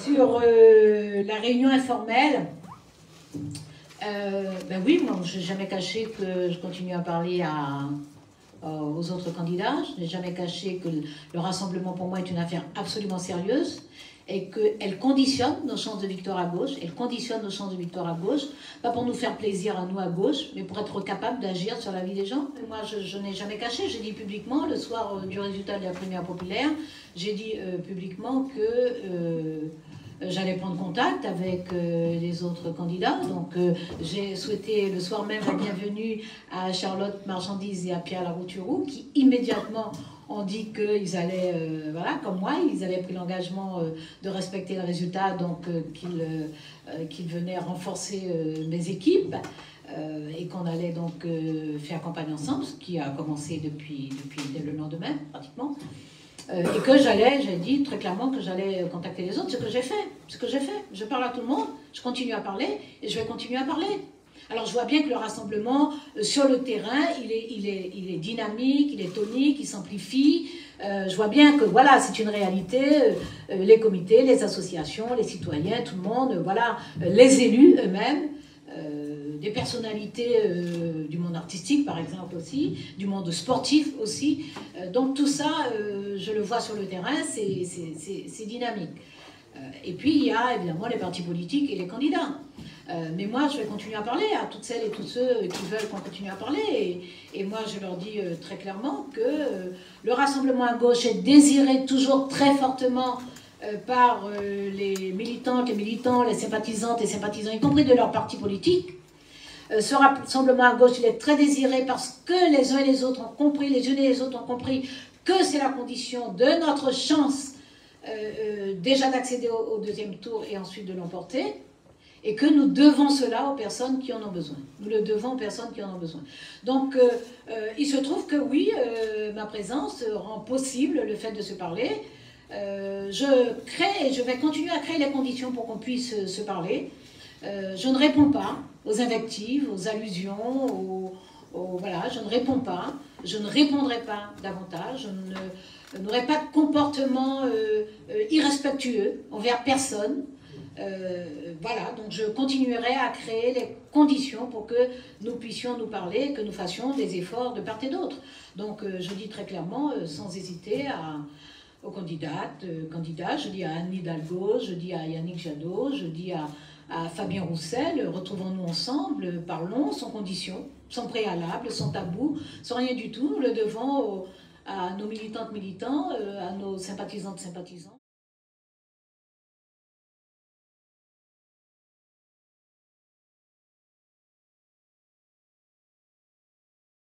Sur la réunion informelle, ben oui, moi je n'ai jamais caché que je continue à parler aux autres candidats. Je n'ai jamais caché que le rassemblement pour moi est une affaire absolument sérieuse et qu'elle conditionne nos chances de victoire à gauche. Elle conditionne nos chances de victoire à gauche, pas pour nous faire plaisir à nous à gauche, mais pour être capable d'agir sur la vie des gens. Et moi, je n'ai jamais caché. J'ai dit publiquement, le soir du résultat de la primaire populaire, j'ai dit publiquement que j'allais prendre contact avec les autres candidats. Donc j'ai souhaité le soir même la bienvenue à Charlotte Marchandise et à Pierre Larouturou, qui immédiatement ont dit qu'ils allaient, voilà, comme moi, ils avaient pris l'engagement de respecter le résultat, donc qu'ils venaient renforcer mes équipes et qu'on allait donc faire campagne ensemble, ce qui a commencé depuis dès le lendemain, pratiquement. Et que j'ai dit très clairement que j'allais contacter les autres, ce que j'ai fait. Je parle à tout le monde, je continue à parler et je vais continuer à parler. Alors je vois bien que le rassemblement sur le terrain, il est dynamique, il est tonique, il s'amplifie. Je vois bien que voilà, c'est une réalité. Les comités, les associations, les citoyens, tout le monde, voilà, les élus eux-mêmes. Des personnalités du monde artistique, par exemple, aussi, du monde sportif aussi. Donc tout ça, je le vois sur le terrain, c'est dynamique. Et puis, il y a évidemment les partis politiques et les candidats. Mais moi, je vais continuer à parler à toutes celles et tous ceux qui veulent qu'on continue à parler. Et moi, je leur dis très clairement que le rassemblement à gauche est désiré toujours très fortement par les militantes, les militants, les sympathisantes et sympathisants, y compris de leur parti politique. Ce rassemblement à gauche, il est très désiré parce que les uns et les autres ont compris, les unes et les autres ont compris que c'est la condition de notre chance déjà d'accéder au deuxième tour et ensuite de l'emporter, et que nous devons cela aux personnes qui en ont besoin. Nous le devons aux personnes qui en ont besoin. Donc, il se trouve que oui, ma présence rend possible le fait de se parler. Je crée et je vais continuer à créer les conditions pour qu'on puisse se parler. Je ne réponds pas aux invectives, aux allusions, voilà, je ne réponds pas, je ne répondrai pas davantage, je n'aurai pas de comportement irrespectueux envers personne. Voilà, donc je continuerai à créer les conditions pour que nous puissions nous parler, que nous fassions des efforts de part et d'autre. Donc je dis très clairement, sans hésiter, aux candidats, je dis à Anne Hidalgo, je dis à Yannick Jadot, je dis à Fabien Roussel, retrouvons-nous ensemble, parlons, sans condition, sans préalable, sans tabou, sans rien du tout. Nous le devons à nos militantes, militants, à nos sympathisantes, sympathisants.